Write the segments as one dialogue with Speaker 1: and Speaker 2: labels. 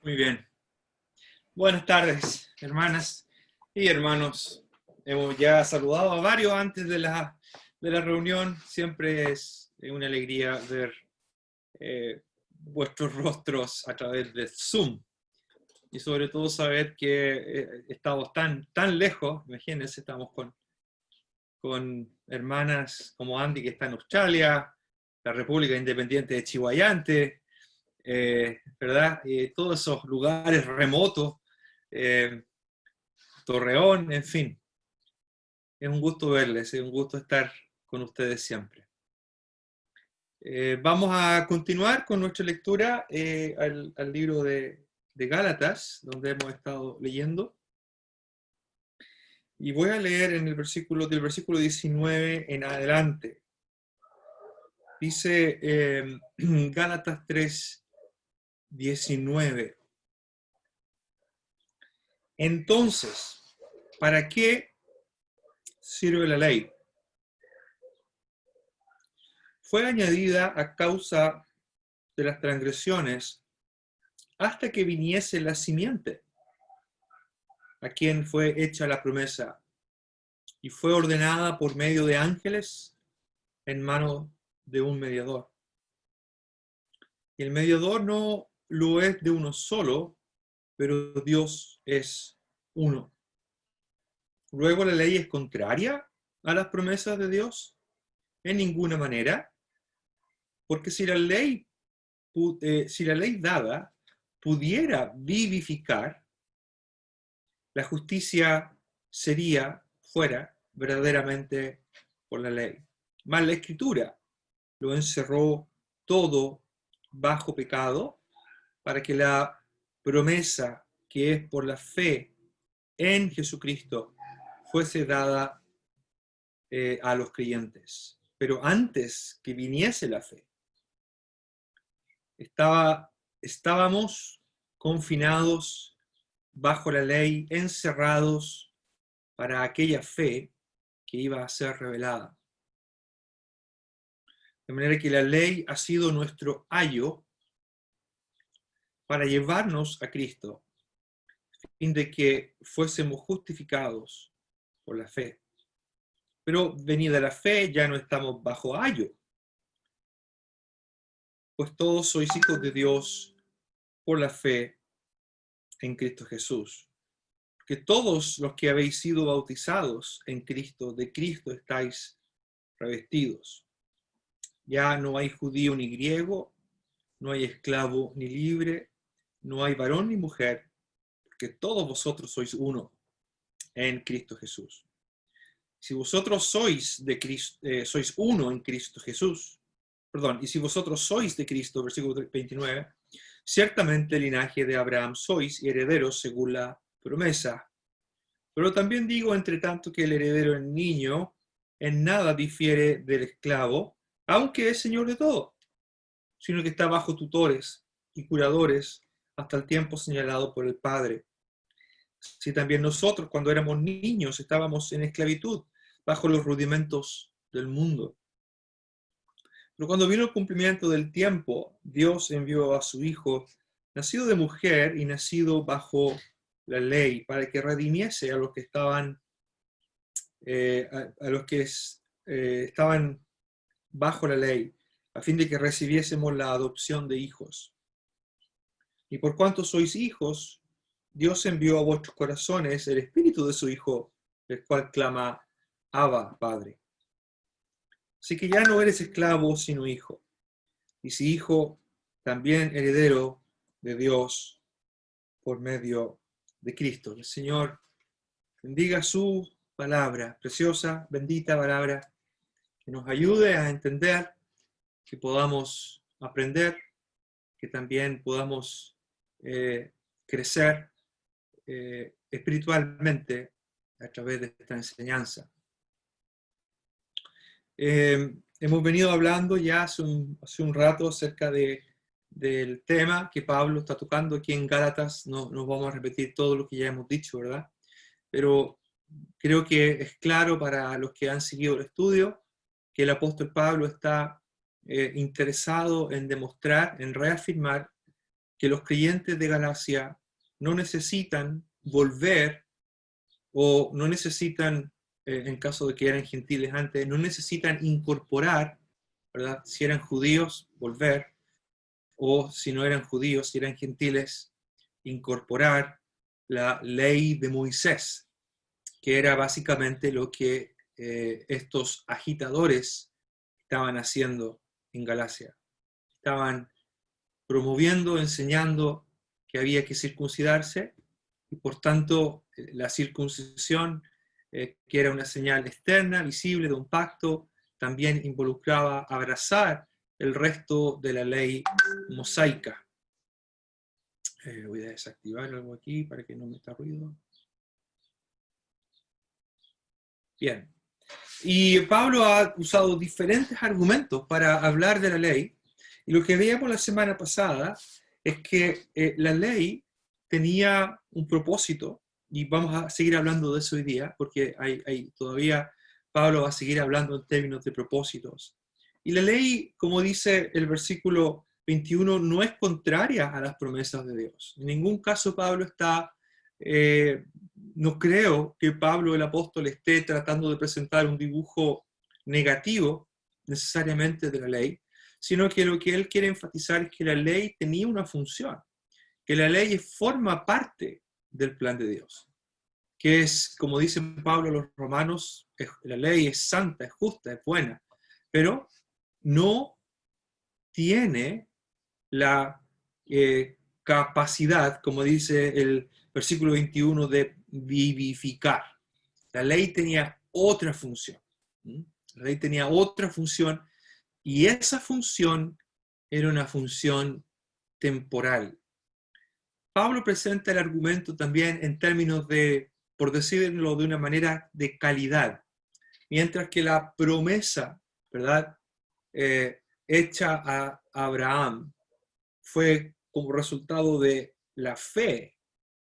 Speaker 1: Muy bien. Buenas tardes, hermanas y hermanos. Hemos ya saludado a varios antes de la reunión. Siempre es una alegría ver vuestros rostros a través de Zoom. Y sobre todo saber que estamos tan lejos. Imagínense, estamos con hermanas como Andy, que está en Australia, la República Independiente de Chihuayante, ¿verdad? Todos esos lugares remotos, eh, Torreón, en fin. Es un gusto verles, es un gusto estar con ustedes siempre. Vamos a continuar con nuestra lectura al libro de Gálatas, donde hemos estado leyendo. Y voy a leer del versículo 19 en adelante. Dice Gálatas 3:19. Entonces, ¿para qué sirve la ley? Fue añadida a causa de las transgresiones hasta que viniese la simiente, a quien fue hecha la promesa, y fue ordenada por medio de ángeles en mano de un mediador. Y el mediador no lo es de uno solo, pero Dios es uno. Luego, ¿la ley es contraria a las promesas de Dios? En ninguna manera, porque si la ley dada pudiera vivificar, la justicia fuera verdaderamente por la ley. Mas la Escritura lo encerró todo bajo pecado, para que la promesa que es por la fe en Jesucristo fuese dada a los creyentes. Pero antes que viniese la fe, estábamos confinados bajo la ley, encerrados para aquella fe que iba a ser revelada. De manera que la ley ha sido nuestro ayo para llevarnos a Cristo, a fin de que fuésemos justificados por la fe. Pero venida la fe, ya no estamos bajo ayo, pues todos sois hijos de Dios por la fe en Cristo Jesús. Que todos los que habéis sido bautizados en Cristo, de Cristo estáis revestidos. Ya no hay judío ni griego, no hay esclavo ni libre, no hay varón ni mujer, porque todos vosotros sois uno en Cristo Jesús. Si vosotros sois de Cristo, sois uno en Cristo Jesús, y si vosotros sois de Cristo, versículo 29, ciertamente el linaje de Abraham sois y herederos según la promesa. Pero también digo, entre tanto, que el heredero, el niño, en nada difiere del esclavo, aunque es señor de todo, sino que está bajo tutores y curadores hasta el tiempo señalado por el Padre. Si también nosotros, cuando éramos niños, estábamos en esclavitud, bajo los rudimentos del mundo. Pero cuando vino el cumplimiento del tiempo, Dios envió a su Hijo, nacido de mujer y nacido bajo la ley, para que redimiese a los que estaban, estaban bajo la ley, a fin de que recibiésemos la adopción de hijos. Y por cuanto sois hijos, Dios envió a vuestros corazones el espíritu de su Hijo, el cual clama, Abba, Padre. Así que ya no eres esclavo, sino hijo. Y si hijo, también heredero de Dios por medio de Cristo. El Señor bendiga su palabra, preciosa, bendita palabra, que nos ayude a entender, que podamos aprender, que también podamos crecer espiritualmente a través de esta enseñanza. Hemos venido hablando ya hace un rato acerca del tema que Pablo está tocando aquí en Gálatas. No nos vamos a repetir todo lo que ya hemos dicho, ¿verdad? Pero creo que es claro para los que han seguido el estudio que el apóstol Pablo está interesado en demostrar, en reafirmar que los creyentes de Galacia no necesitan volver, o no necesitan, en caso de que eran gentiles antes, no necesitan incorporar, ¿verdad? Si eran judíos, volver, o si no eran judíos, si eran gentiles, incorporar la ley de Moisés, que era básicamente lo que estos agitadores estaban haciendo en Galacia. Estaban promoviendo, enseñando que había que circuncidarse, y por tanto la circuncisión, que era una señal externa, visible de un pacto, también involucraba abrazar el resto de la ley mosaica. Voy a desactivar algo aquí para que no meta ruido. Bien. Y Pablo ha usado diferentes argumentos para hablar de la ley. Y lo que veíamos la semana pasada es que la ley tenía un propósito, y vamos a seguir hablando de eso hoy día, porque todavía Pablo va a seguir hablando en términos de propósitos. Y la ley, como dice el versículo 21, no es contraria a las promesas de Dios. En ningún caso Pablo está... no creo que Pablo el apóstol esté tratando de presentar un dibujo negativo necesariamente de la ley, sino que lo que él quiere enfatizar es que la ley tenía una función, que la ley forma parte del plan de Dios, que es, como dice Pablo a los romanos, la ley es santa, es justa, es buena, pero no tiene la capacidad, como dice el versículo 21, de vivificar. La ley tenía otra función. La ley tenía otra función, y esa función era una función temporal. Pablo presenta el argumento también en términos de, por decirlo de una manera, de calidad, mientras que la promesa, ¿verdad?, hecha a Abraham fue como resultado de la fe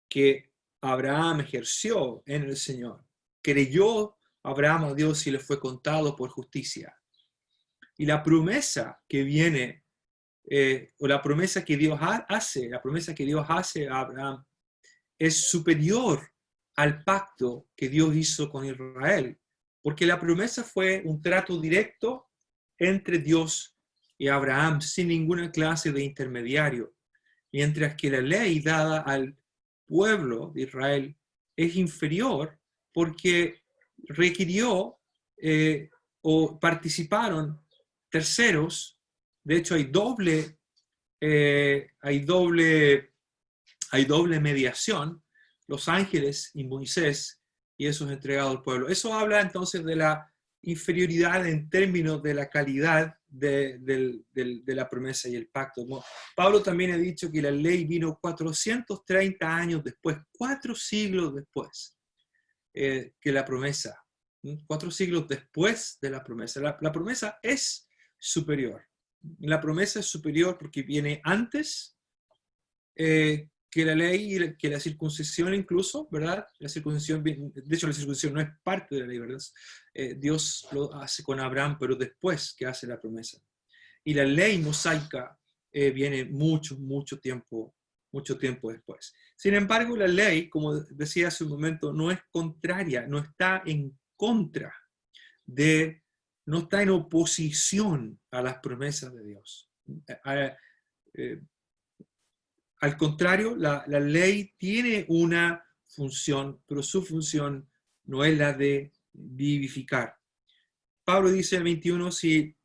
Speaker 1: que Abraham ejerció en el Señor. Creyó Abraham a Dios y le fue contado por justicia. Y la promesa que viene, o la promesa que Dios hace, la promesa que Dios hace a Abraham, es superior al pacto que Dios hizo con Israel, porque la promesa fue un trato directo entre Dios y Abraham, sin ninguna clase de intermediario, mientras que la ley dada al pueblo de Israel es inferior porque requirió o participaron terceros. De hecho, hay doble mediación, los ángeles y Moisés, y eso es entregado al pueblo. Eso habla entonces de la inferioridad en términos de la calidad de la promesa y el pacto. Pablo también ha dicho que la ley vino 430 años después, 4 siglos después que la promesa. 4 siglos después de la promesa. La promesa es superior. La promesa es superior porque viene antes que la ley, que la circuncisión incluso, ¿verdad? La circuncisión, de hecho la circuncisión no es parte de la ley, ¿verdad? Dios lo hace con Abraham, pero después que hace la promesa. Y la ley mosaica viene mucho tiempo después. Sin embargo, la ley, como decía hace un momento, no es contraria, no está en contra no está en oposición a las promesas de Dios. Al contrario, la ley tiene una función, pero su función no es la de vivificar. Pablo dice en el 21, si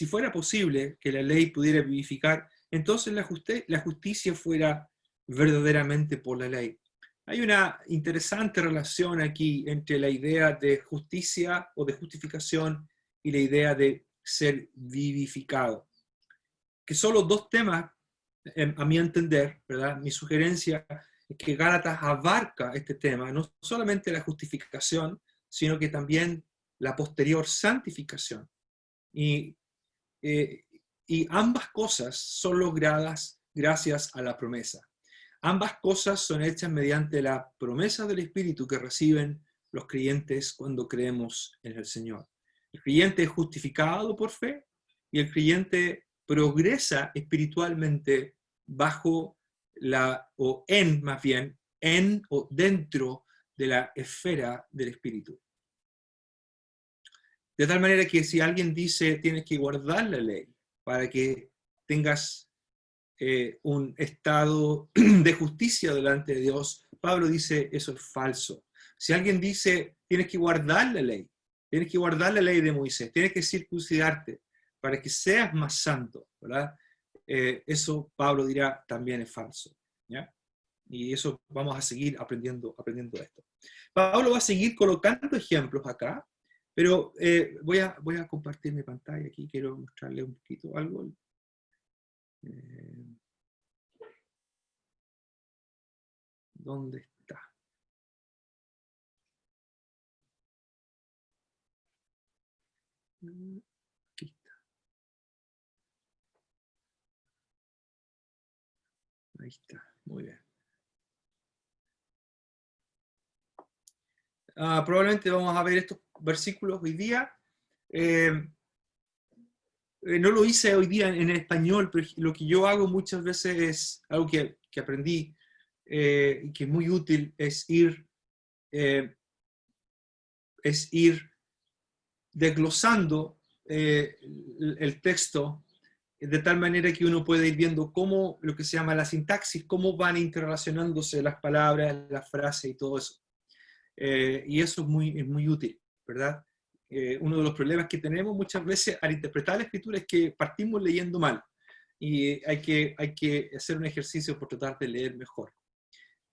Speaker 1: fuera posible que la ley pudiera vivificar, entonces la justicia fuera verdaderamente por la ley. Hay una interesante relación aquí entre la idea de justicia o de justificación y la idea de ser vivificado, que son los dos temas, a mi entender, ¿verdad? Mi sugerencia es que Gálatas abarca este tema, no solamente la justificación, sino que también la posterior santificación. Y ambas cosas son logradas gracias a la promesa. Ambas cosas son hechas mediante la promesa del Espíritu que reciben los creyentes cuando creemos en el Señor. El creyente es justificado por fe y el creyente progresa espiritualmente bajo o en, más bien, en o dentro de la esfera del Espíritu. De tal manera que si alguien dice tienes que guardar la ley para que tengas un estado de justicia delante de Dios, Pablo dice eso es falso. Si alguien dice tienes que guardar la ley, tienes que guardar la ley de Moisés, tienes que circuncidarte para que seas más santo, ¿verdad? Eso Pablo dirá también es falso, ¿ya? Y eso vamos a seguir aprendiendo esto. Pablo va a seguir colocando ejemplos acá, pero voy a compartir mi pantalla aquí, quiero mostrarle un poquito algo. ¿Dónde está? Aquí está. Ahí está, muy bien. Probablemente vamos a ver estos versículos hoy día. No lo hice hoy día en español, pero lo que yo hago muchas veces es algo que aprendí y que es muy útil, es ir desglosando el texto de tal manera que uno puede ir viendo cómo, lo que se llama la sintaxis, cómo van interrelacionándose las palabras, las frases y todo eso. Y eso es muy útil, ¿verdad? Uno de los problemas que tenemos muchas veces al interpretar la escritura es que partimos leyendo mal y hay que hacer un ejercicio por tratar de leer mejor.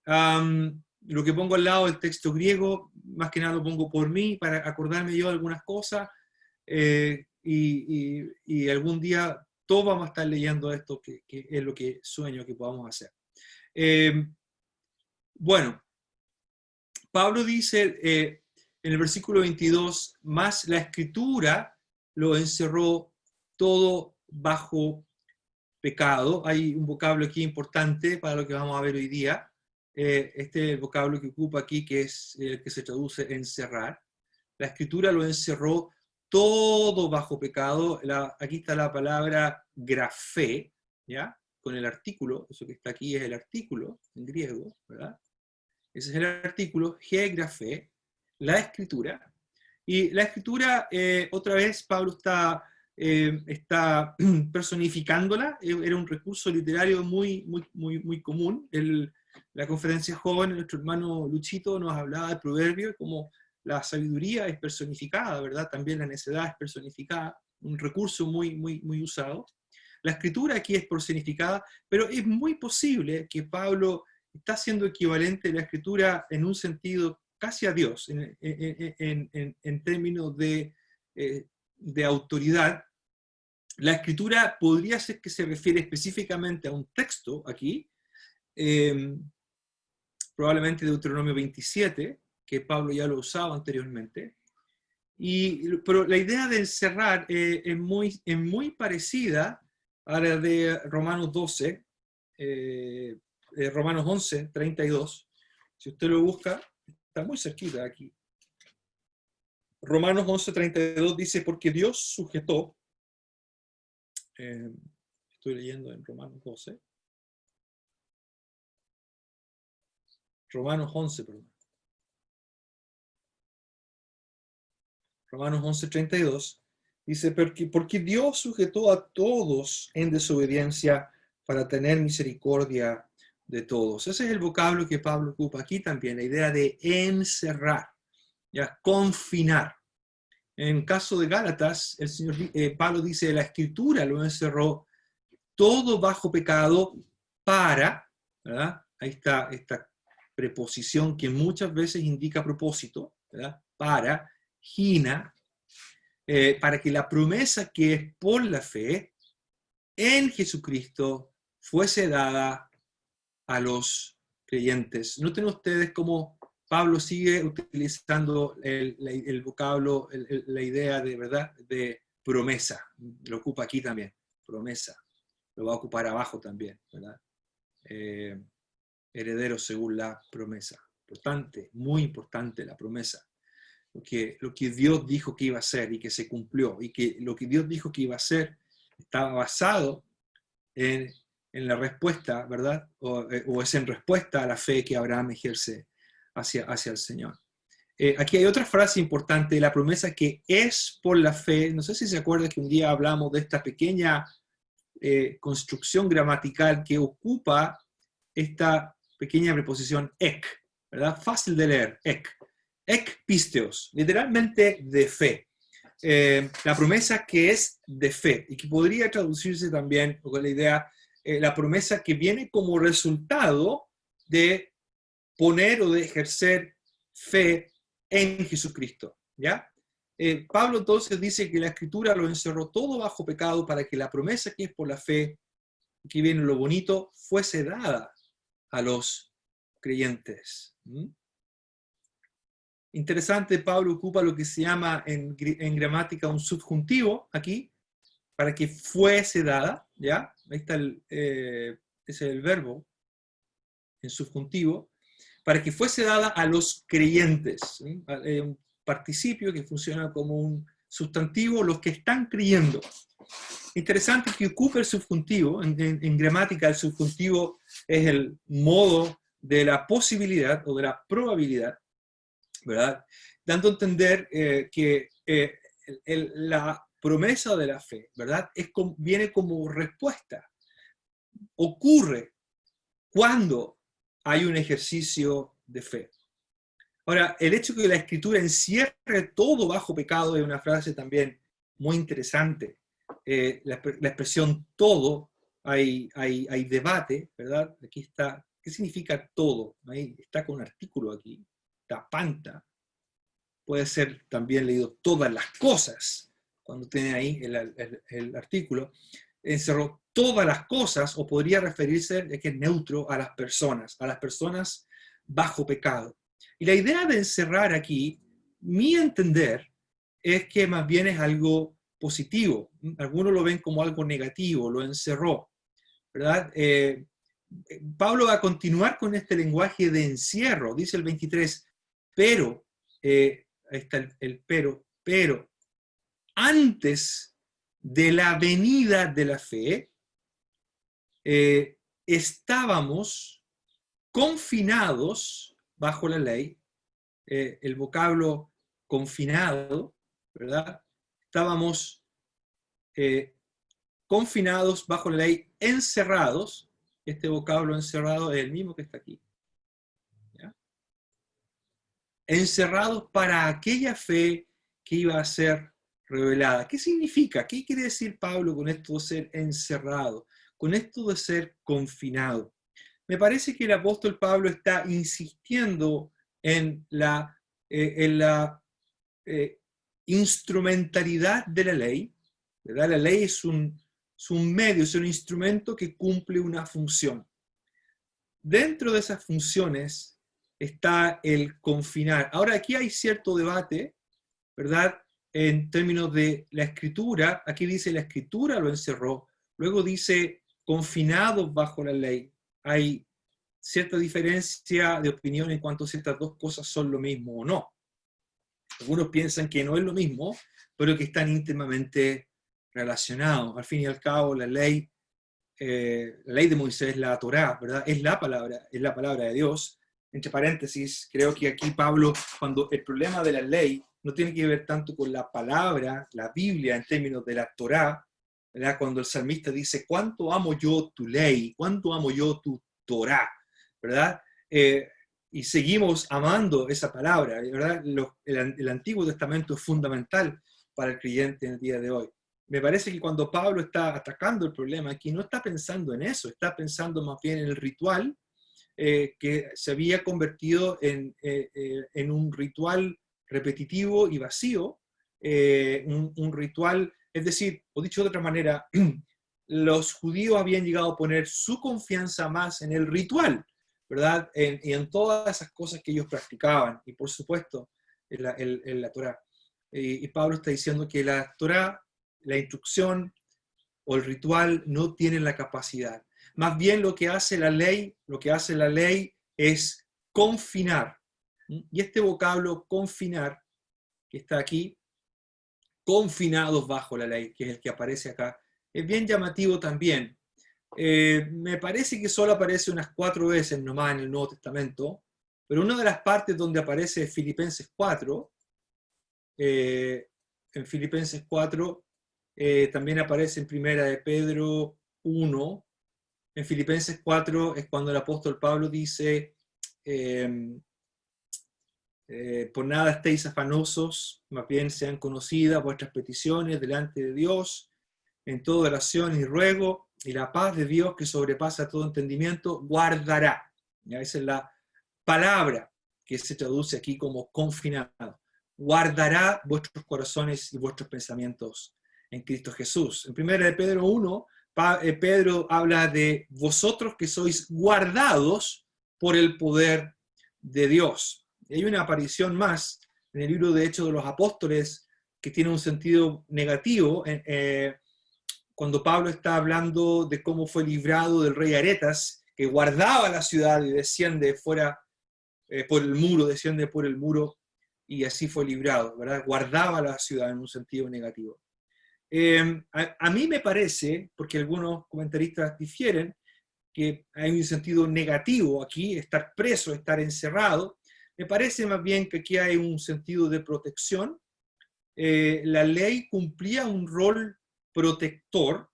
Speaker 1: Lo que pongo al lado del texto griego, más que nada lo pongo por mí, para acordarme yo de algunas cosas, y algún día todos vamos a estar leyendo esto, que es lo que sueño que podamos hacer. Bueno, Pablo dice en el versículo 22, más la escritura lo encerró todo bajo pecado. Hay un vocablo aquí importante para lo que vamos a ver hoy día. Este es el vocablo que ocupa aquí, que es el que se traduce encerrar. La escritura lo encerró todo bajo pecado. Aquí está la palabra grafé, ¿ya? Con el artículo, eso que está aquí es el artículo en griego, ¿verdad? Ese es el artículo, grafé, la escritura. Y la escritura, otra vez, Pablo está personificándola. Era un recurso literario muy común. La conferencia joven, nuestro hermano Luchito nos hablaba del proverbio, como la sabiduría es personificada, ¿verdad? También la necedad es personificada, un recurso muy usado. La escritura aquí es personificada, pero es muy posible que Pablo está siendo equivalente a la escritura en un sentido casi a Dios, en términos de autoridad. La escritura podría ser que se refiere específicamente a un texto aquí, probablemente Deuteronomio 27, que Pablo ya lo usaba anteriormente. Pero la idea de encerrar es muy parecida a la de Romanos 12, Romanos 11, 32. Si usted lo busca, está muy cerquita aquí. Romanos 11, 32 dice, porque Dios sujetó, estoy leyendo en Romanos 12, Romanos 11, perdón. Romanos 11, 32, dice, porque Dios sujetó a todos en desobediencia para tener misericordia de todos. Ese es el vocablo que Pablo ocupa aquí también, la idea de encerrar, ya, confinar. En caso de Gálatas, Pablo dice, la escritura lo encerró todo bajo pecado para, ¿verdad? Ahí está esta preposición que muchas veces indica propósito, ¿verdad? Para, gina, para que la promesa que es por la fe en Jesucristo fuese dada a los creyentes. Noten ustedes cómo Pablo sigue utilizando el vocablo, la idea de verdad de promesa. Lo ocupa aquí también, promesa. Lo va a ocupar abajo también, ¿verdad? Heredero según la promesa. Importante, muy importante la promesa. Lo que Dios dijo que iba a hacer y que se cumplió, y que lo que Dios dijo que iba a hacer estaba basado en en la respuesta, ¿verdad? O es en respuesta a la fe que Abraham ejerce hacia el Señor. Aquí hay otra frase importante, la promesa que es por la fe. No sé si se acuerda que un día hablamos de esta pequeña construcción gramatical que ocupa esta pequeña preposición ek, ¿verdad? Fácil de leer, ek. Ek pisteos, literalmente de fe. La promesa que es de fe y que podría traducirse también con la idea, la promesa que viene como resultado de poner o de ejercer fe en Jesucristo, ¿ya? Pablo entonces dice que la Escritura lo encerró todo bajo pecado para que la promesa que es por la fe, que viene lo bonito, fuese dada a los creyentes. Interesante, Pablo ocupa lo que se llama en gramática un subjuntivo aquí, para que fuese dada, ¿ya? Ahí está ese es el verbo en subjuntivo, para que fuese dada a los creyentes. ¿Sí? Un participio que funciona como un sustantivo, los que están creyendo. Interesante que ocupe el subjuntivo. En gramática el subjuntivo es el modo de la posibilidad o de la probabilidad, ¿verdad? Dando a entender que la promesa de la fe, ¿verdad? Viene como respuesta. Ocurre cuando hay un ejercicio de fe. Ahora, el hecho de que la Escritura encierre todo bajo pecado es una frase también muy interesante. La expresión todo, hay debate, ¿verdad? Aquí está, ¿qué significa todo? Ahí está con un artículo aquí, tapanta. Puede ser también leído todas las cosas, cuando tiene ahí el artículo. Encerró todas las cosas, o podría referirse, de que es neutro, a las personas bajo pecado. Y la idea de encerrar aquí, mi entender, es que más bien es algo positivo. Algunos lo ven como algo negativo, lo encerró, ¿verdad? Pablo va a continuar con este lenguaje de encierro, dice el 23, pero, ahí está el pero, antes de la venida de la fe, estábamos confinados bajo la ley, el vocablo confinado, ¿verdad? Estábamos confinados bajo la ley, encerrados. Este vocablo encerrado es el mismo que está aquí. ¿Ya? Encerrados para aquella fe que iba a ser revelada. ¿Qué significa? ¿Qué quiere decir Pablo con esto de ser encerrado? Con esto de ser confinado. Me parece que el apóstol Pablo está insistiendo en la instrumentalidad de la ley, ¿verdad? La ley es un medio, es un instrumento que cumple una función. Dentro de esas funciones está el confinar. Ahora, aquí hay cierto debate, ¿verdad? En términos de la Escritura. Aquí dice la Escritura lo encerró, luego dice confinados bajo la ley. Hay cierta diferencia de opinión en cuanto a si estas dos cosas son lo mismo o no. Algunos piensan que no es lo mismo, pero que están íntimamente relacionados. Al fin y al cabo, la ley de Moisés, la Torá, ¿verdad? Es la palabra de Dios. Entre paréntesis, creo que aquí Pablo, cuando el problema de la ley no tiene que ver tanto con la palabra, la Biblia, en términos de la Torá, ¿verdad? Cuando el salmista dice, ¿cuánto amo yo tu ley? ¿Cuánto amo yo tu Torá? ¿Verdad? Y seguimos amando esa palabra, ¿verdad? El Antiguo Testamento es fundamental para el creyente en el día de hoy. Me parece que cuando Pablo está atacando el problema aquí, no está pensando en eso, está pensando más bien en el ritual que se había convertido en un ritual repetitivo y vacío, un ritual, es decir, o dicho de otra manera, los judíos habían llegado a poner su confianza más en el ritual, ¿verdad? Y en todas esas cosas que ellos practicaban, y por supuesto, en la Torá. Y Pablo está diciendo que la Torá, la instrucción o el ritual no tienen la capacidad. Más bien lo que hace la ley es confinar. Y este vocablo confinar, que está aquí, confinados bajo la ley, que es el que aparece acá, es bien llamativo también, Me parece que solo aparece unas 4 veces nomás en el Nuevo Testamento, pero una de las partes donde aparece es Filipenses 4. En Filipenses 4 también aparece en Primera de Pedro 1. En Filipenses 4 es cuando el apóstol Pablo dice, por nada estéis afanosos, más bien sean conocidas vuestras peticiones delante de Dios, en toda oración y ruego, y la paz de Dios que sobrepasa todo entendimiento, guardará. ¿Ya? Esa es la palabra que se traduce aquí como confinado. Guardará vuestros corazones y vuestros pensamientos en Cristo Jesús. En 1 de Pedro 1, Pedro habla de vosotros que sois guardados por el poder de Dios. Y hay una aparición más en el libro de Hechos de los Apóstoles que tiene un sentido negativo, cuando Pablo está hablando de cómo fue librado del rey Aretas, que guardaba la ciudad y desciende fuera por el muro, desciende por el muro, y así fue librado, ¿verdad? Guardaba la ciudad en un sentido negativo. A mí me parece, porque algunos comentaristas difieren, que hay un sentido negativo aquí, estar preso, estar encerrado. Me parece más bien que aquí hay un sentido de protección. La ley cumplía un rol protector,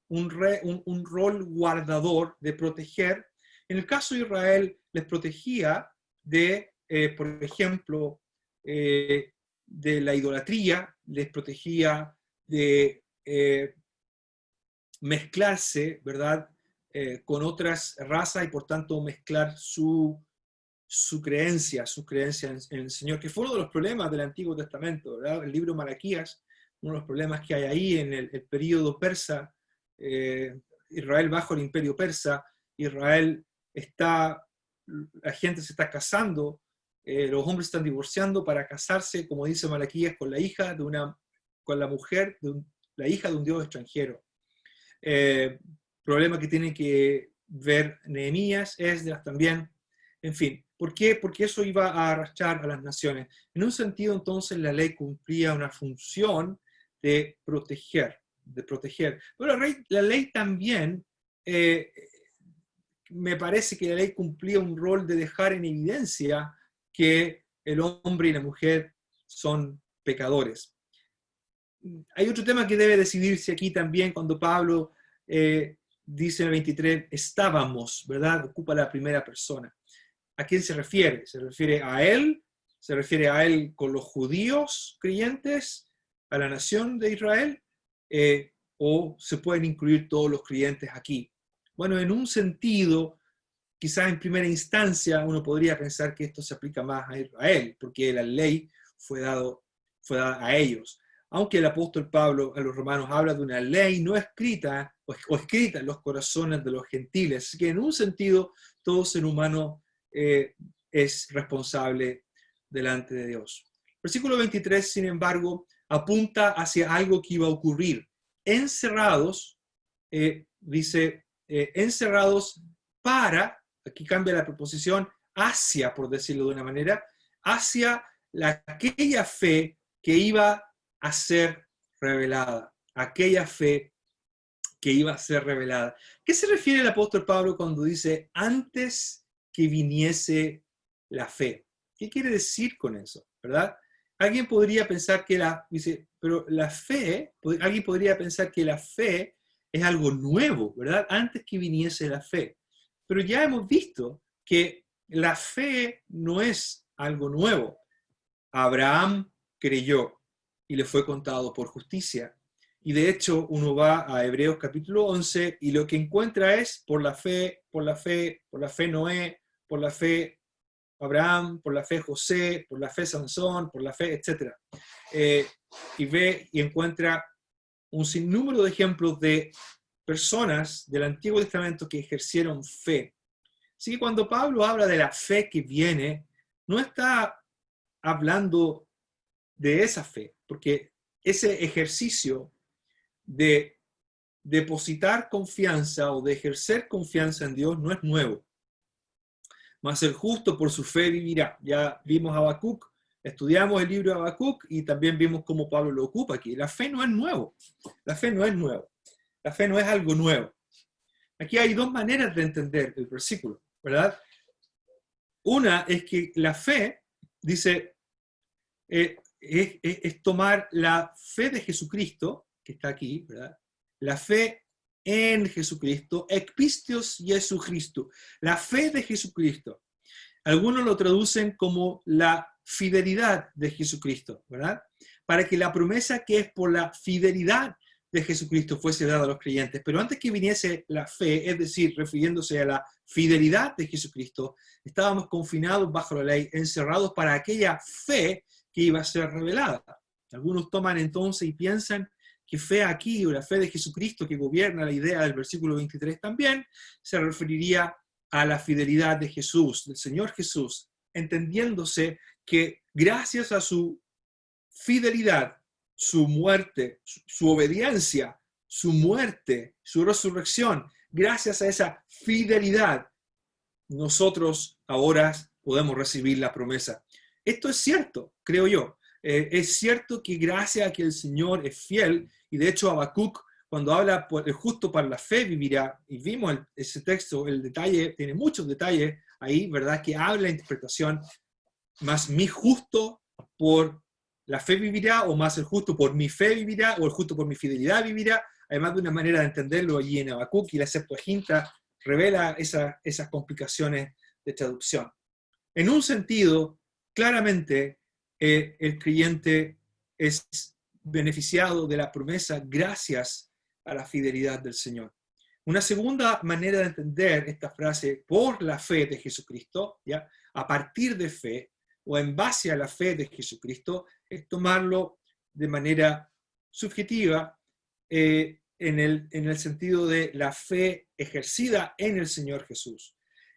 Speaker 1: un rol guardador de proteger. En el caso de Israel, les protegía de, por ejemplo, de la idolatría, les protegía de mezclarse, ¿verdad?, con otras razas y por tanto mezclar sus creencias en el Señor, que fue uno de los problemas del Antiguo Testamento, ¿verdad? El libro Malaquías, uno de los problemas que hay ahí en el período persa, Israel bajo el imperio persa, Israel está, la gente se está casando, los hombres están divorciando para casarse, como dice Malaquías, con la hija de con la mujer, la hija de un dios extranjero. Problema que tiene que ver Nehemías, Esdras también, en fin. ¿Por qué? Porque eso iba a arrastrar a las naciones. En un sentido, entonces, la ley cumplía una función de proteger. Pero la ley también, me parece que la ley cumplía un rol de dejar en evidencia que el hombre y la mujer son pecadores. Hay otro tema que debe decidirse aquí también cuando Pablo dice en el 23, estábamos, ¿verdad? Ocupa la primera persona. ¿A quién se refiere? ¿Se refiere a él? ¿Se refiere a él con los judíos creyentes? ¿A la nación de Israel? ¿O se pueden incluir todos los creyentes aquí? Bueno, en un sentido, quizás en primera instancia uno podría pensar que esto se aplica más a Israel, porque la ley fue dada a ellos. Aunque el apóstol Pablo a los romanos habla de una ley no escrita o escrita en los corazones de los gentiles. Así que en un sentido, todo ser humano es responsable delante de Dios. Versículo 23, sin embargo, apunta hacia algo que iba a ocurrir. Encerrados, dice, encerrados para, aquí cambia la preposición, hacia, por decirlo de una manera, hacia aquella fe que iba a ser revelada, aquella fe que iba a ser revelada. ¿Qué se refiere el apóstol Pablo cuando dice antes que viniese la fe? ¿Qué quiere decir con eso? ¿Verdad? Alguien podría pensar que alguien podría pensar que la fe es algo nuevo, ¿verdad? Antes que viniese la fe. Pero ya hemos visto que la fe no es algo nuevo. Abraham creyó y le fue contado por justicia. Y de hecho uno va a Hebreos capítulo 11 y lo que encuentra es por la fe Noé, por la fe Abraham, por la fe José, por la fe Sansón, por la fe, etc. Y ve y encuentra un sinnúmero de ejemplos de personas del Antiguo Testamento que ejercieron fe. Así que cuando Pablo habla de la fe que viene, no está hablando de esa fe, porque ese ejercicio de depositar confianza o de ejercer confianza en Dios no es nuevo. Mas el justo por su fe vivirá. Ya vimos a Habacuc, estudiamos el libro de Habacuc y también vimos cómo Pablo lo ocupa aquí. La fe no es nuevo. La fe no es nuevo. La fe no es algo nuevo. Aquí hay dos maneras de entender el versículo, ¿verdad? Una es que la fe, dice, es tomar la fe de Jesucristo, que está aquí, ¿verdad? La fe en Jesucristo, ekpistios Jesucristo, la fe de Jesucristo. Algunos lo traducen como la fidelidad de Jesucristo, ¿verdad? Para que la promesa que es por la fidelidad de Jesucristo fuese dada a los creyentes. Pero antes que viniese la fe, es decir, refiriéndose a la fidelidad de Jesucristo, estábamos confinados bajo la ley, encerrados para aquella fe que iba a ser revelada. Algunos toman entonces y piensan que fe aquí, o la fe de Jesucristo que gobierna la idea del versículo 23 también, se referiría a la fidelidad de Jesús, del Señor Jesús, entendiéndose que gracias a su fidelidad, su muerte, su obediencia, su muerte, su resurrección, gracias a esa fidelidad, nosotros ahora podemos recibir la promesa. Esto es cierto, creo yo. Es cierto que gracias a que el Señor es fiel, y de hecho Habacuc, cuando habla, el justo para la fe vivirá, y vimos ese texto, el detalle, tiene muchos detalles ahí, ¿verdad? Que habla la interpretación, más mi justo por la fe vivirá, o más el justo por mi fe vivirá, o el justo por mi fidelidad vivirá, además de una manera de entenderlo allí en Habacuc, y la Septuaginta revela esas complicaciones de traducción. En un sentido, claramente, el creyente es beneficiado de la promesa gracias a la fidelidad del Señor. Una segunda manera de entender esta frase, por la fe de Jesucristo, ¿ya? A partir de fe, o en base a la fe de Jesucristo, es tomarlo de manera subjetiva, en el sentido de la fe ejercida en el Señor Jesús.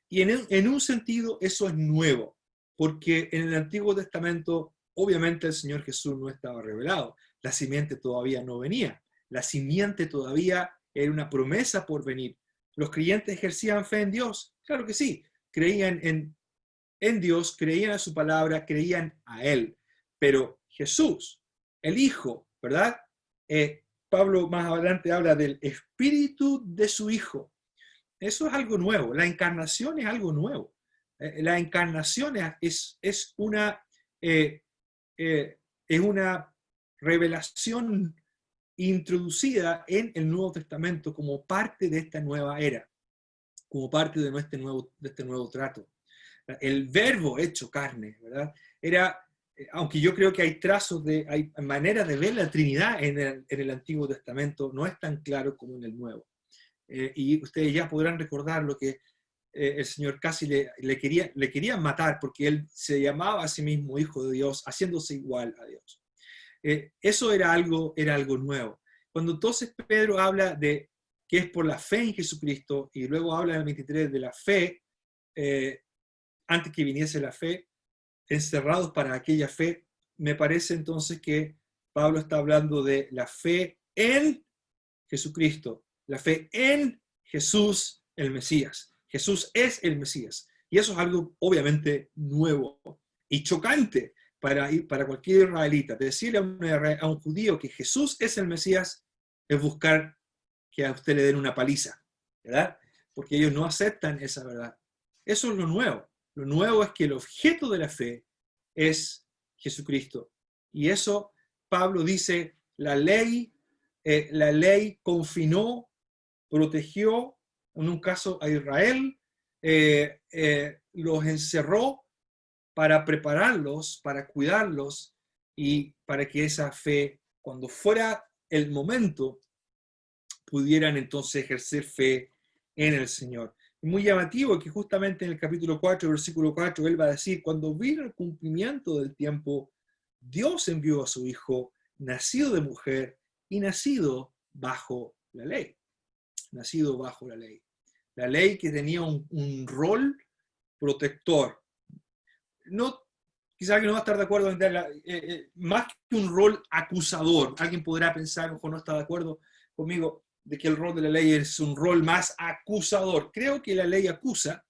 Speaker 1: Y en un sentido eso es nuevo, porque en el Antiguo Testamento obviamente el Señor Jesús no estaba revelado, la simiente todavía no venía, la simiente todavía era una promesa por venir. ¿Los creyentes ejercían fe en Dios? Claro que sí, creían en Dios, creían a su palabra, creían a Él. Pero Jesús, el Hijo, ¿verdad? Pablo más adelante habla del Espíritu de su Hijo. Eso es algo nuevo, la encarnación es algo nuevo. La encarnación es una revelación introducida en el Nuevo Testamento como parte de esta nueva era, como parte de este nuevo trato. El verbo hecho carne, ¿verdad? Aunque yo creo que hay maneras de ver la Trinidad en el Antiguo Testamento, no es tan claro como en el Nuevo. Y ustedes ya podrán recordar lo que el Señor casi le quería matar porque él se llamaba a sí mismo Hijo de Dios, haciéndose igual a Dios. Eso era algo nuevo. Cuando entonces Pedro habla de que es por la fe en Jesucristo, y luego habla en el 23 de la fe, antes que viniese la fe, encerrados para aquella fe, me parece entonces que Pablo está hablando de la fe en Jesucristo, la fe en Jesús el Mesías. Jesús es el Mesías. Y eso es algo obviamente nuevo y chocante para cualquier israelita. Decirle a un judío que Jesús es el Mesías es buscar que a usted le den una paliza, ¿verdad? Porque ellos no aceptan esa verdad. Eso es lo nuevo. Lo nuevo es que el objeto de la fe es Jesucristo. Y eso Pablo dice, la ley confinó, protegió, en un caso a Israel, los encerró para prepararlos, para cuidarlos y para que esa fe, cuando fuera el momento, pudieran entonces ejercer fe en el Señor. Muy llamativo que justamente en el capítulo 4, versículo 4, él va a decir, cuando vino el cumplimiento del tiempo, Dios envió a su Hijo, nacido de mujer y nacido bajo la ley. Nacido bajo la ley. La ley que tenía un rol protector. No, quizá alguien no va a estar de acuerdo en más que un rol acusador. Alguien podrá pensar, ojo, no está de acuerdo conmigo, de que el rol de la ley es un rol más acusador. Creo que la ley acusa,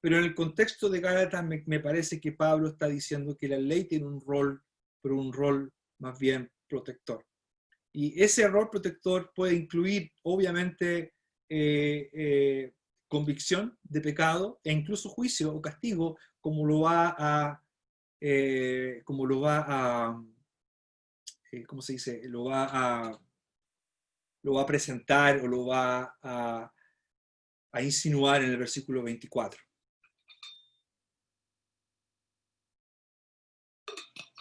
Speaker 1: pero en el contexto de Gálatas me parece que Pablo está diciendo que la ley tiene un rol, pero un rol más bien protector. Y ese rol protector puede incluir, obviamente, convicción de pecado e incluso juicio o castigo, como lo va a, ¿cómo se dice? Lo va a presentar o lo va a insinuar en el versículo 24.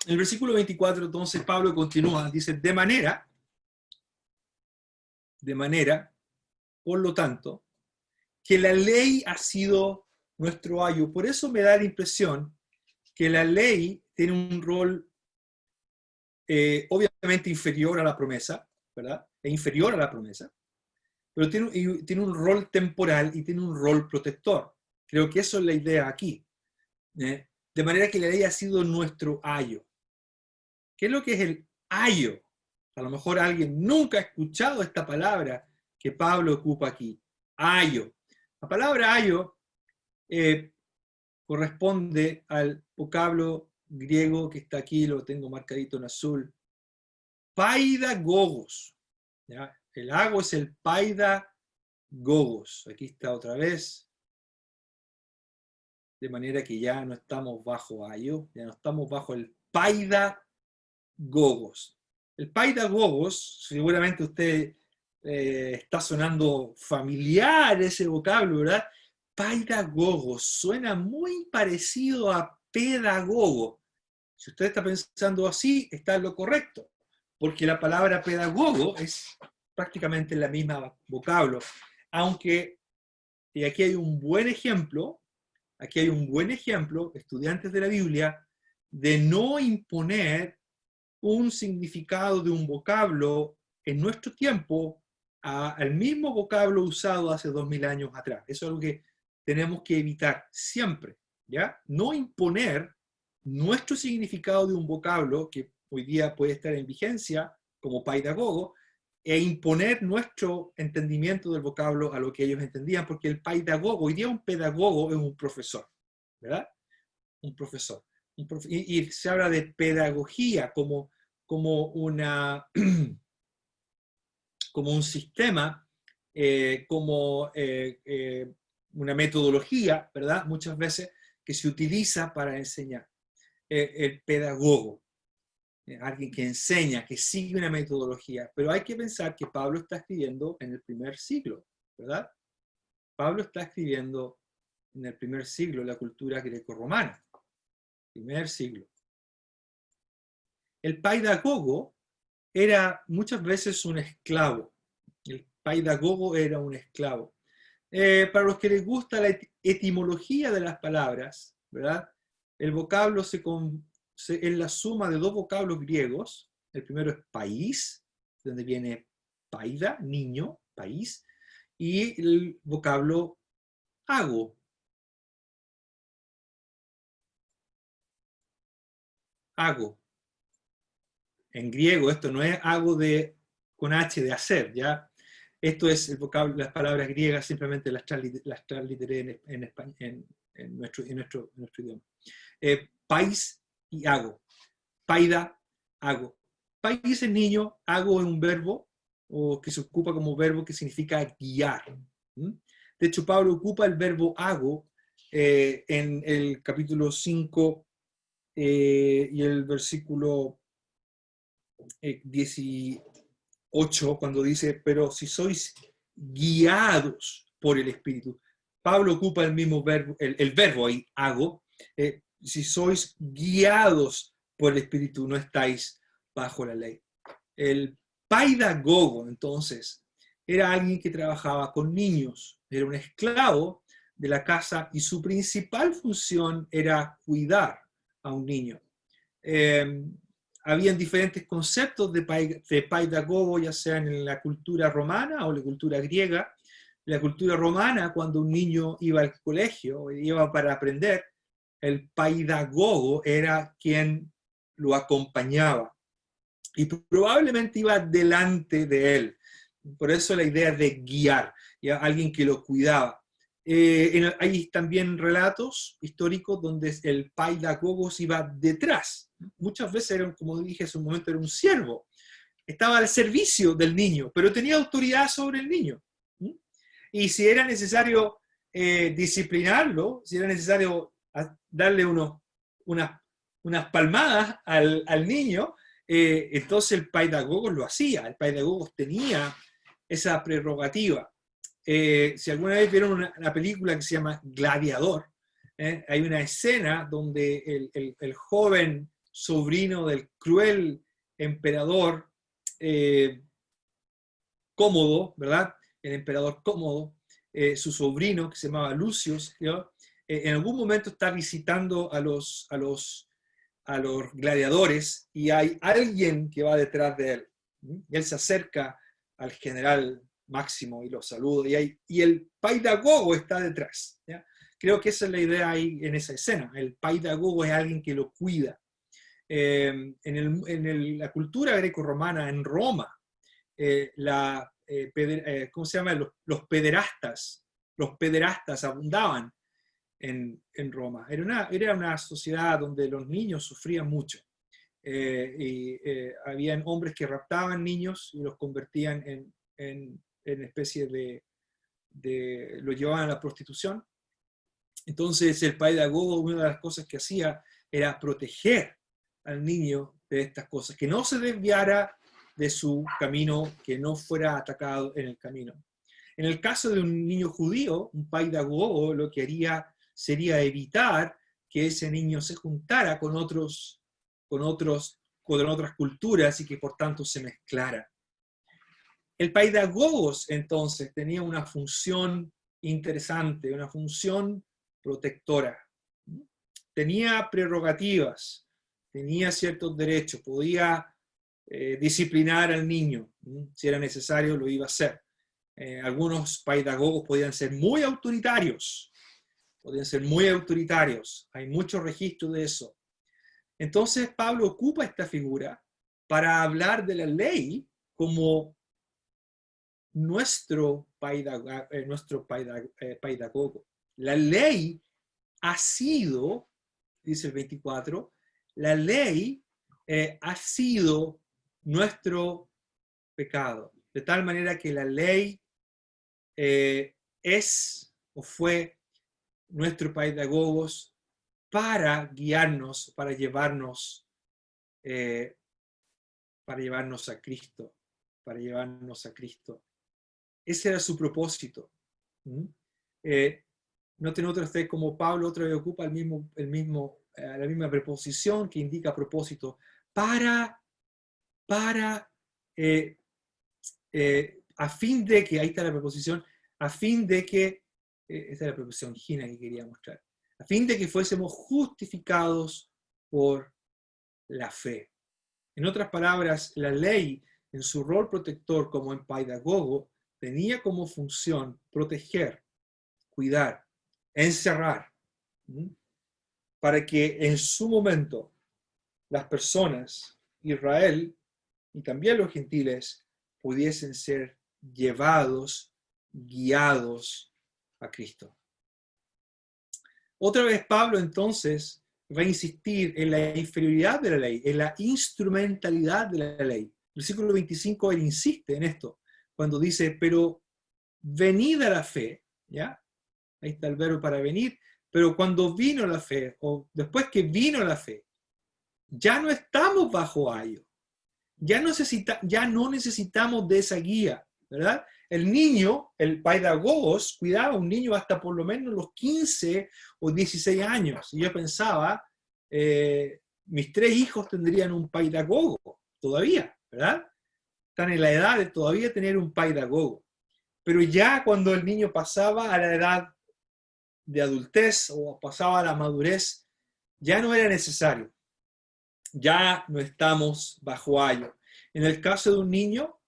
Speaker 1: En el versículo 24, entonces, Pablo continúa, dice, de manera, por lo tanto, que la ley ha sido nuestro ayo. Por eso me da la impresión que la ley tiene un rol obviamente inferior a la promesa, ¿verdad? Es inferior a la promesa, pero tiene un rol temporal y tiene un rol protector. Creo que eso es la idea aquí. De manera que la ley ha sido nuestro ayo. ¿Qué es lo que es el ayo? A lo mejor alguien nunca ha escuchado esta palabra que Pablo ocupa aquí. Ayo. La palabra ayo corresponde al vocablo griego que está aquí, lo tengo marcadito en azul. Paidagogos. ¿Ya? El ago es el paidagogos. Aquí está otra vez. De manera que ya no estamos bajo ayo, ya no estamos bajo el paidagogos. El paidagogos, seguramente usted está sonando familiar ese vocablo, ¿verdad? Paidagogos suena muy parecido a pedagogo. Si usted está pensando así, está en lo correcto, porque la palabra pedagogo es prácticamente la misma vocablo, aunque, y aquí hay un buen ejemplo, estudiantes de la Biblia, de no imponer un significado de un vocablo en nuestro tiempo al mismo vocablo usado hace 2000 años atrás. Eso es algo que tenemos que evitar siempre, ¿ya? No imponer nuestro significado de un vocablo que hoy día puede estar en vigencia como paidagogo, e imponer nuestro entendimiento del vocablo a lo que ellos entendían, porque el paidagogo, hoy día un pedagogo es un profesor, ¿verdad? Un profesor. Y se habla de pedagogía como un sistema, como una metodología, ¿verdad? Muchas veces que se utiliza para enseñar. El pedagogo, alguien que enseña, que sigue una metodología. Pero hay que pensar que Pablo está escribiendo en el primer siglo, ¿verdad? Pablo está escribiendo en el primer siglo la cultura greco-romana. Primer siglo. El paidagogo era muchas veces un esclavo. El paidagogo era un esclavo. Para los que les gusta la etimología de las palabras, ¿verdad? El vocablo es la suma de dos vocablos griegos. El primero es país, donde viene paida, niño, país, y el vocablo ago. Ago. En griego esto no es ago con H de hacer, ¿ya? Esto es el vocablo, las palabras griegas, simplemente las transliteré en nuestro idioma. País y ago. Paida, ago. País es niño, ago es un verbo, o que se ocupa como verbo que significa guiar. De hecho, Pablo ocupa el verbo ago en el capítulo 5 y el versículo 18, cuando dice, pero si sois guiados por el Espíritu. Pablo ocupa el mismo verbo, el verbo ahí, hago, si sois guiados por el Espíritu, no estáis bajo la ley. El paidagogo, entonces, era alguien que trabajaba con niños, era un esclavo de la casa y su principal función era cuidar a un niño. Habían diferentes conceptos de paidagogo, ya sea en la cultura romana o la cultura griega. En la cultura romana, cuando un niño iba al colegio, iba para aprender, el paidagogo era quien lo acompañaba y probablemente iba delante de él. Por eso la idea de guiar, ¿ya? Alguien que lo cuidaba. Hay también relatos históricos donde el paidagogos iba detrás. Muchas veces, como dije hace un momento, era un siervo. Estaba al servicio del niño, pero tenía autoridad sobre el niño. Y si era necesario disciplinarlo, si era necesario darle unas palmadas al niño, entonces el paidagogos lo hacía, el paidagogos tenía esa prerrogativa. Si alguna vez vieron una película que se llama Gladiador, hay una escena donde el joven sobrino del cruel emperador Cómodo, ¿verdad? El emperador Cómodo, su sobrino que se llamaba Lucius, en algún momento está visitando a los gladiadores y hay alguien que va detrás de él. Y él se acerca al general Máximo y lo saluda y el paidagogo está detrás. ¿Ya? Creo que esa es la idea ahí en esa escena. El paidagogo es alguien que lo cuida. La cultura greco-romana en Roma, ¿cómo se llama? Los pederastas abundaban en Roma. Era una sociedad donde los niños sufrían mucho. Habían hombres que raptaban niños y los convertían en especie los llevaban a la prostitución. Entonces el paidagogo, una de las cosas que hacía era proteger al niño de estas cosas, que no se desviara de su camino, que no fuera atacado en el camino. En el caso de un niño judío, un paidagogo lo que haría sería evitar que ese niño se juntara con otras culturas y que por tanto se mezclara. El paidagogos entonces tenía una función interesante, una función protectora. Tenía prerrogativas, tenía ciertos derechos, podía disciplinar al niño, si era necesario lo iba a hacer. Algunos paidagogos podían ser muy autoritarios, hay muchos registros de eso. Entonces Pablo ocupa esta figura para hablar de la ley como nuestro paidagogo. La ley ha sido, dice el 24, la ley ha sido nuestro pecado, de tal manera que la ley es o fue nuestro paidagogos para guiarnos, para llevarnos a Cristo, Ese era su propósito. Noten otra vez como Pablo otra vez ocupa la misma preposición que indica propósito, a fin de que, ahí está la preposición, a fin de que, esta es la preposición gina que quería mostrar, a fin de que fuésemos justificados por la fe. En otras palabras, la ley, en su rol protector como en paidagogo, tenía como función proteger, cuidar, encerrar, para que en su momento las personas, Israel y también los gentiles, pudiesen ser llevados, guiados a Cristo. Otra vez Pablo entonces va a insistir en la inferioridad de la ley, en la instrumentalidad de la ley. El versículo 25 él insiste en esto, cuando dice, pero venida la fe, ¿ya? Ahí está el verbo para venir, pero cuando vino la fe, o después que vino la fe, ya no estamos bajo ayo. Ya no necesitamos de esa guía, ¿verdad? El niño, el paidagogos, cuidaba a un niño hasta por lo menos los 15 o 16 años. Y yo pensaba, mis 3 hijos tendrían un paidagogo todavía, ¿verdad? Están en la edad de todavía tener un paidagogo. Pero ya cuando el niño pasaba a la edad de adultez o pasaba a la madurez, ya no era necesario. Ya no estamos bajo ayo. En el caso de un niño,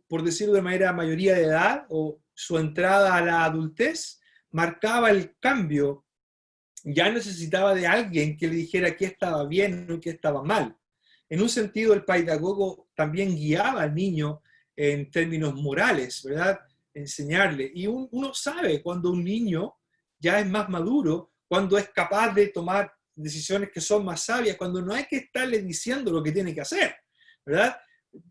Speaker 1: por decirlo de manera mayoría de edad o su entrada a la adultez, marcaba el cambio. Ya necesitaba de alguien que le dijera qué estaba bien o qué estaba mal. En un sentido, el paidagogo también guiaba al niño en términos morales, ¿verdad? Enseñarle. Y uno sabe cuando un niño ya es más maduro, cuando es capaz de tomar decisiones que son más sabias, cuando no hay que estarle diciendo lo que tiene que hacer, ¿verdad?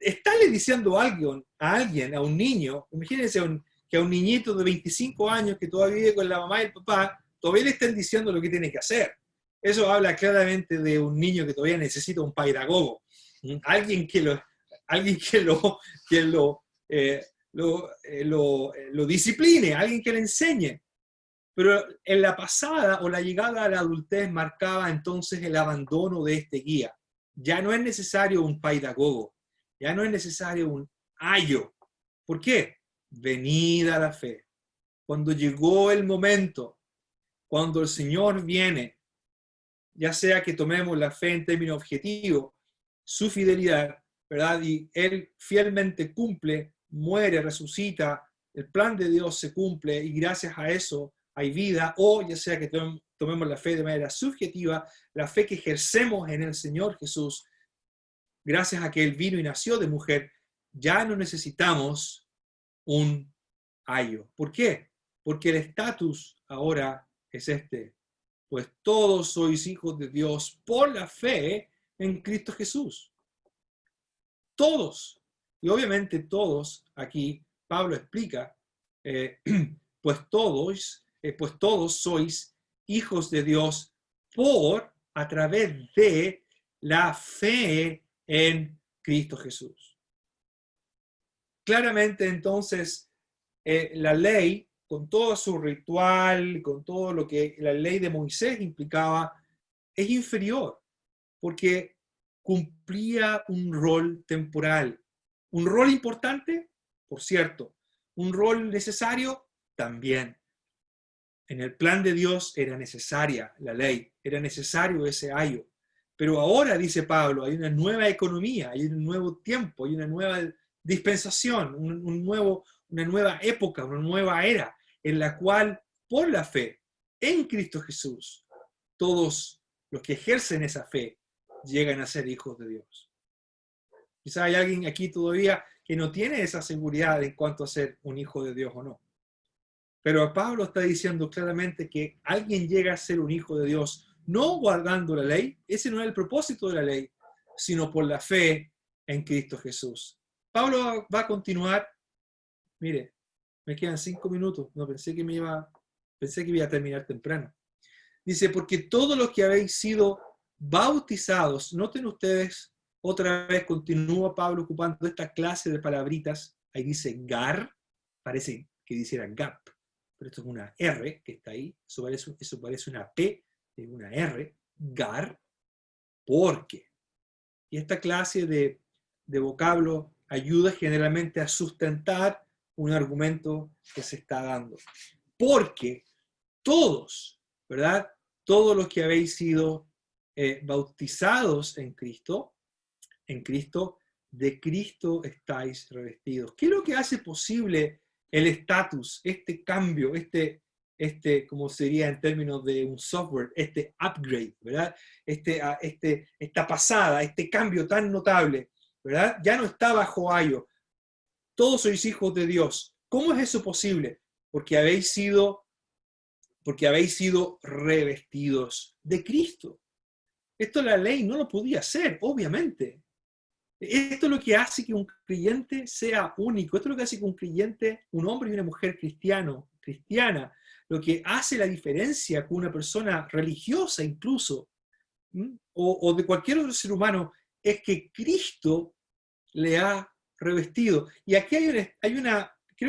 Speaker 1: Estarle diciendo a un niño, imagínense que a un niñito de 25 años que todavía vive con la mamá y el papá, todavía le están diciendo lo que tiene que hacer. Eso habla claramente de un niño que todavía necesita un pedagogo, alguien que lo discipline, alguien que le enseñe. Pero en la pasada o la llegada a la adultez marcaba entonces el abandono de este guía. Ya no es necesario un pedagogo, ya no es necesario un ayo. ¿Por qué? Venida la fe. Cuando llegó el momento, cuando el Señor viene, ya sea que tomemos la fe en términos objetivos, su fidelidad, ¿verdad? Y Él fielmente cumple, muere, resucita, el plan de Dios se cumple y gracias a eso hay vida, o ya sea que tomemos la fe de manera subjetiva, la fe que ejercemos en el Señor Jesús, gracias a que Él vino y nació de mujer, ya no necesitamos un ayo. ¿Por qué? Porque el estatus ahora es este. Pues todos sois hijos de Dios por la fe en Cristo Jesús. Todos. Y obviamente todos, aquí Pablo explica, pues todos sois hijos de Dios a través de la fe en Cristo Jesús. Claramente entonces la ley, con todo su ritual, con todo lo que la ley de Moisés implicaba, es inferior, porque cumplía un rol temporal. Un rol importante, por cierto. Un rol necesario, también. En el plan de Dios era necesaria la ley, era necesario ese ayo. Pero ahora, dice Pablo, hay una nueva economía, hay un nuevo tiempo, hay una nueva dispensación, una nueva época, una nueva era, en la cual, por la fe en Cristo Jesús, todos los que ejercen esa fe llegan a ser hijos de Dios. Quizá hay alguien aquí todavía que no tiene esa seguridad en cuanto a ser un hijo de Dios o no. Pero Pablo está diciendo claramente que alguien llega a ser un hijo de Dios no guardando la ley, ese no es el propósito de la ley, sino por la fe en Cristo Jesús. Pablo va a continuar. Mire, me quedan 5 minutos. No pensé que iba a terminar temprano. Dice, porque todos los que habéis sido bautizados, noten ustedes, otra vez continúa Pablo ocupando esta clase de palabritas. Ahí dice gar, parece que dijera gap, pero esto es una R que está ahí, eso parece una P de una R, gar, porque. Y esta clase de vocablo ayuda generalmente a sustentar un argumento que se está dando. Porque todos, ¿verdad? Todos los que habéis sido bautizados en Cristo, de Cristo estáis revestidos. ¿Qué es lo que hace posible el estatus, este cambio, como sería en términos de un software, este upgrade, ¿verdad? Esta pasada, este cambio tan notable, ¿verdad? Ya no está bajo ayo. Todos sois hijos de Dios. ¿Cómo es eso posible? Porque habéis sido revestidos de Cristo. Esto la ley no lo podía hacer, obviamente. Esto es lo que hace que un creyente sea único. Esto es lo que hace que un creyente, un hombre y una mujer cristiana, lo que hace la diferencia con una persona religiosa incluso, o de cualquier otro ser humano, es que Cristo le ha revestido. Y aquí creo que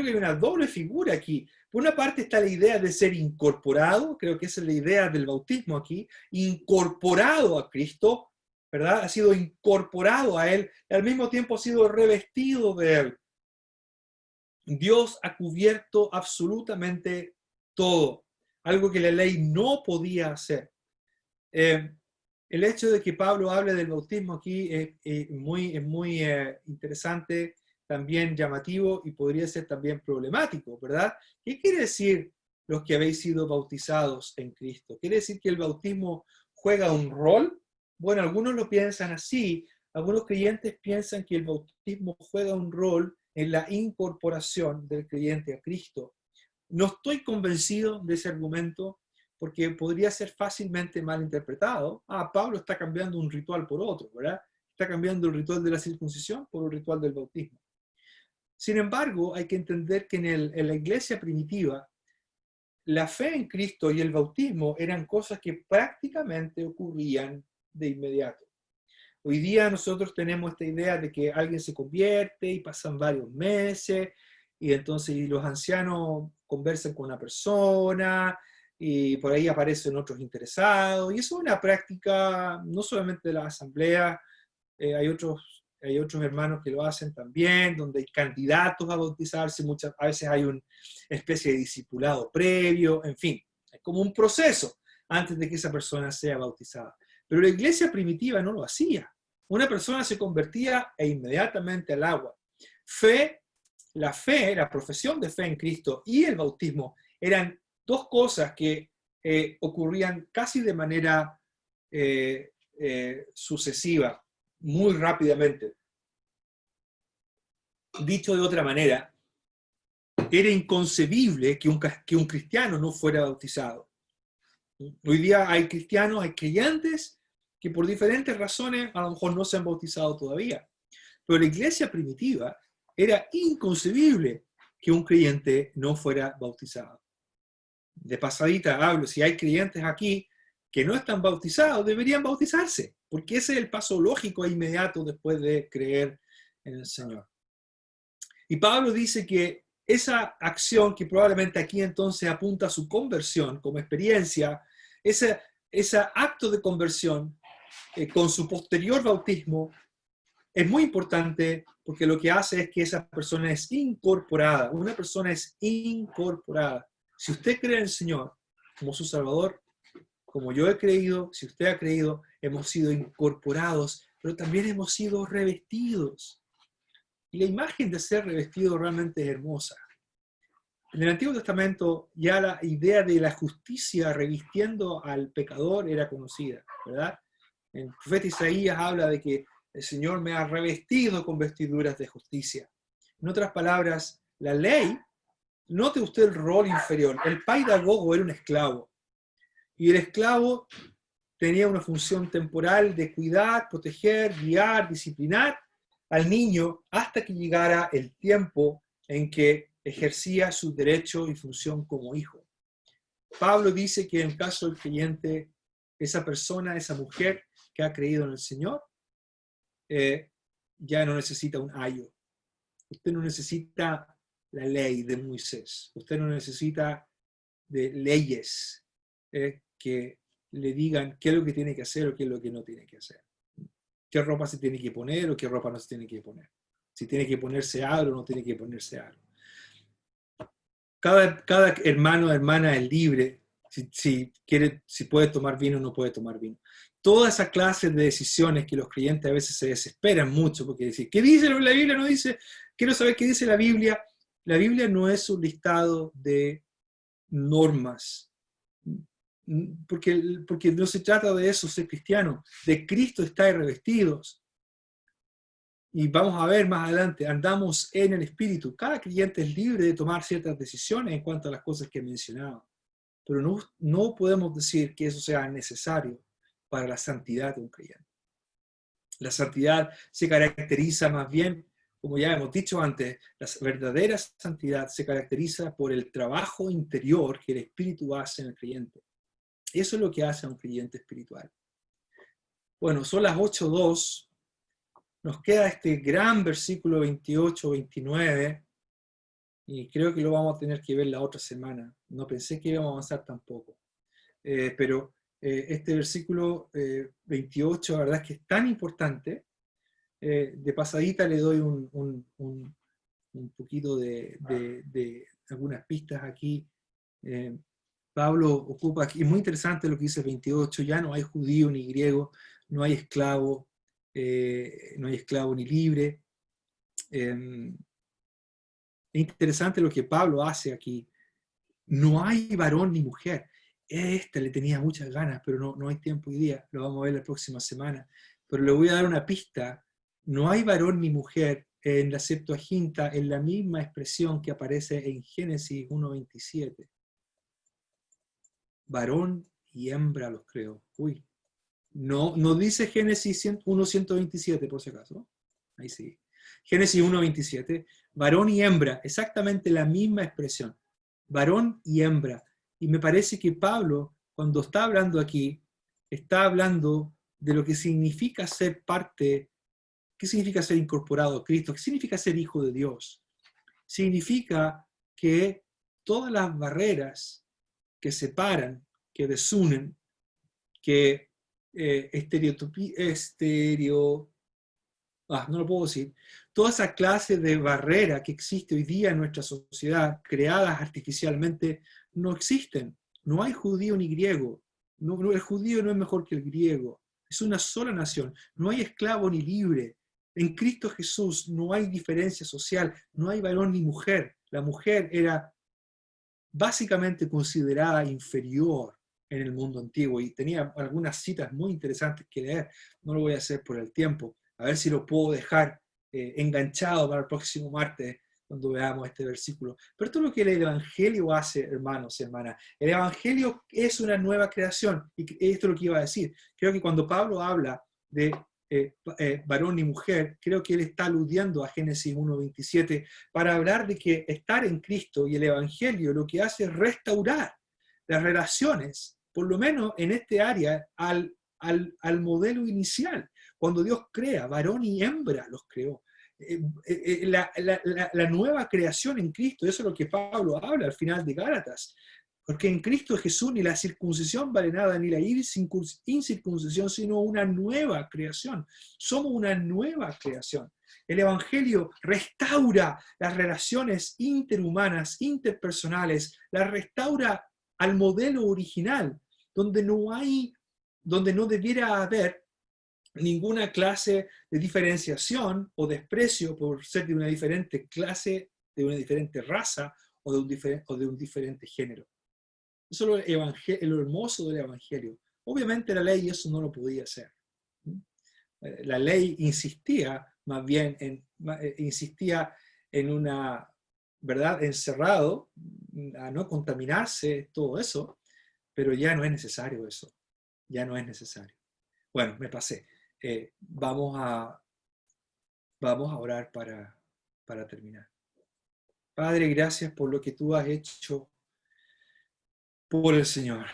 Speaker 1: hay una doble figura aquí. Por una parte está la idea de ser incorporado, creo que esa es la idea del bautismo aquí, incorporado a Cristo, ¿verdad? Ha sido incorporado a Él, y al mismo tiempo ha sido revestido de Él. Dios ha cubierto absolutamente todo, algo que la ley no podía hacer. El hecho de que Pablo hable del bautismo aquí es muy interesante, también llamativo y podría ser también problemático, ¿verdad? ¿Qué quiere decir los que habéis sido bautizados en Cristo? ¿Quiere decir que el bautismo juega un rol? Bueno, algunos lo piensan así, algunos creyentes piensan que el bautismo juega un rol en la incorporación del creyente a Cristo. No estoy convencido de ese argumento porque podría ser fácilmente mal interpretado. Pablo está cambiando un ritual por otro, ¿verdad? Está cambiando el ritual de la circuncisión por el ritual del bautismo. Sin embargo, hay que entender que en la iglesia primitiva, la fe en Cristo y el bautismo eran cosas que prácticamente ocurrían de inmediato. Hoy día nosotros tenemos esta idea de que alguien se convierte y pasan varios meses y entonces los ancianos conversan con una persona y por ahí aparecen otros interesados. Y eso es una práctica no solamente de la asamblea, hay otros hermanos que lo hacen también, donde hay candidatos a bautizarse, a veces hay una especie de discipulado previo, en fin, es como un proceso antes de que esa persona sea bautizada. Pero la iglesia primitiva no lo hacía. Una persona se convertía e inmediatamente al agua. La profesión de fe en Cristo y el bautismo eran dos cosas que ocurrían casi de manera sucesiva, muy rápidamente. Dicho de otra manera, era inconcebible que un cristiano no fuera bautizado. Hoy día hay cristianos, hay creyentes que por diferentes razones a lo mejor no se han bautizado todavía. Pero la iglesia primitiva era inconcebible que un creyente no fuera bautizado. De pasadita hablo, si hay creyentes aquí que no están bautizados, deberían bautizarse, porque ese es el paso lógico e inmediato después de creer en el Señor. Y Pablo dice que esa acción que probablemente aquí entonces apunta a su conversión como experiencia, ese acto de conversión con su posterior bautismo es muy importante porque lo que hace es que esa persona es incorporada. Una persona es incorporada. Si usted cree en el Señor como su Salvador, como yo he creído, si usted ha creído, hemos sido incorporados, pero también hemos sido revestidos. Y la imagen de ser revestido realmente es hermosa. En el Antiguo Testamento ya la idea de la justicia revistiendo al pecador era conocida, ¿verdad? El profeta Isaías habla de que el Señor me ha revestido con vestiduras de justicia. En otras palabras, la ley, note usted el rol inferior. El paidagogo era un esclavo. Y el esclavo tenía una función temporal de cuidar, proteger, guiar, disciplinar al niño hasta que llegara el tiempo en que ejercía su derecho y función como hijo. Pablo dice que en el caso del creyente, esa persona, esa mujer que ha creído en el Señor, ya no necesita un ayo. Usted no necesita la ley de Moisés. Usted no necesita de leyes que le digan qué es lo que tiene que hacer o qué es lo que no tiene que hacer. Qué ropa se tiene que poner o qué ropa no se tiene que poner. Si tiene que ponerse algo o no tiene que ponerse algo. Cada hermano o hermana es libre si puede tomar vino o no puede tomar vino. Toda esa clase de decisiones que los creyentes a veces se desesperan mucho porque dicen, ¿qué dice la Biblia? No dice, quiero saber qué dice la Biblia. La Biblia no es un listado de normas, porque no se trata de eso, ser cristiano. De Cristo estáis revestidos. Y vamos a ver más adelante, andamos en el Espíritu. Cada creyente es libre de tomar ciertas decisiones en cuanto a las cosas que he mencionado. Pero no podemos decir que eso sea necesario para la santidad de un creyente. La santidad se caracteriza más bien, como ya hemos dicho antes, la verdadera santidad se caracteriza por el trabajo interior que el Espíritu hace en el creyente. Eso es lo que hace a un creyente espiritual. Bueno, son las 8:02. Nos queda este gran versículo 28-29 y creo que lo vamos a tener que ver la otra semana. No pensé que íbamos a avanzar tampoco. Pero este versículo 28, la verdad es que es tan importante. De pasadita le doy un poquito de algunas pistas aquí. Pablo ocupa aquí, es muy interesante lo que dice el 28, ya no hay judío ni griego, no hay esclavo ni libre. Es interesante lo que Pablo hace aquí. No hay varón ni mujer. Le tenía muchas ganas, pero no hay tiempo hoy día. Lo vamos a ver la próxima semana. Pero le voy a dar una pista. No hay varón ni mujer en la Septuaginta en la misma expresión que aparece en Génesis 1:27. Varón y hembra los creó. Uy. No dice Génesis 1:127, por si acaso. Ahí sí. Génesis 1:27, varón y hembra, exactamente la misma expresión, varón y hembra. Y me parece que Pablo, cuando está hablando aquí, está hablando de lo que significa ser parte, qué significa ser incorporado a Cristo, qué significa ser hijo de Dios. Significa que todas las barreras que separan, que desunen, que no lo puedo decir, toda esa clase de barrera que existe hoy día en nuestra sociedad, creadas artificialmente, no existen. No hay judío ni griego. El judío no es mejor que el griego. Es una sola nación. No hay esclavo ni libre. En Cristo Jesús no hay diferencia social. No hay varón ni mujer. La mujer era básicamente considerada inferior en el mundo antiguo y tenía algunas citas muy interesantes que leer. No lo voy a hacer por el tiempo. A ver si lo puedo dejar enganchado para el próximo martes cuando veamos este versículo. Pero todo lo que el Evangelio hace, hermanos y hermanas, el Evangelio es una nueva creación. Y esto es lo que iba a decir. Creo que cuando Pablo habla de varón y mujer, creo que él está aludiendo a Génesis 1:27 para hablar de que estar en Cristo y el Evangelio lo que hace es restaurar las relaciones, por lo menos en este área, al modelo inicial. Cuando Dios crea, varón y hembra los creó. La nueva creación en Cristo, eso es lo que Pablo habla al final de Gálatas. Porque en Cristo Jesús ni la circuncisión vale nada, ni la incircuncisión, sino una nueva creación. Somos una nueva creación. El Evangelio restaura las relaciones interhumanas, interpersonales, las restaura al modelo original, donde no debiera haber ninguna clase de diferenciación o desprecio por ser de una diferente clase, de una diferente raza o de un diferente género. Eso es lo hermoso del Evangelio. Obviamente la ley eso no lo podía hacer. La ley insistía más bien en una verdad encerrado, a no contaminarse, todo eso, pero ya no es necesario eso. Ya no es necesario. Bueno, me pasé. Vamos a orar para terminar. Padre, gracias por lo que tú has hecho por el Señor.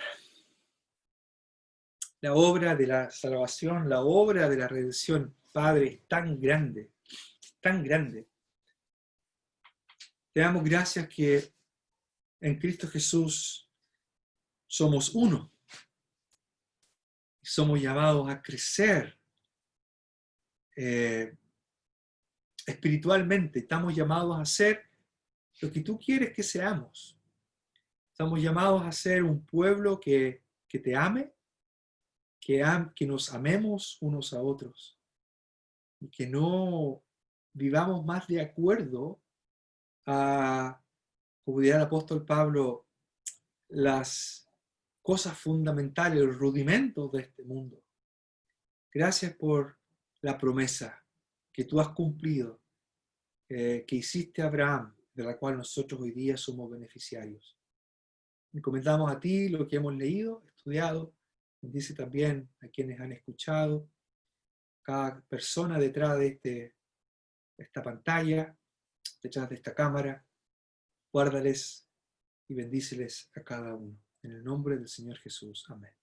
Speaker 1: La obra de la salvación, la obra de la redención, Padre, es tan grande, tan grande. Te damos gracias que en Cristo Jesús somos uno. Y somos llamados a crecer espiritualmente. Estamos llamados a ser lo que tú quieres que seamos. Estamos llamados a ser un pueblo que te ame, que nos amemos unos a otros y que no vivamos más de acuerdo a, como dirá el apóstol Pablo, las cosas fundamentales, los rudimentos de este mundo. Gracias por la promesa que tú has cumplido, que hiciste a Abraham, de la cual nosotros hoy día somos beneficiarios. Encomendamos a ti lo que hemos leído, estudiado. Bendice también a quienes han escuchado, cada persona detrás de esta pantalla, detrás de esta cámara. Guárdales y bendíceles a cada uno. En el nombre del Señor Jesús. Amén.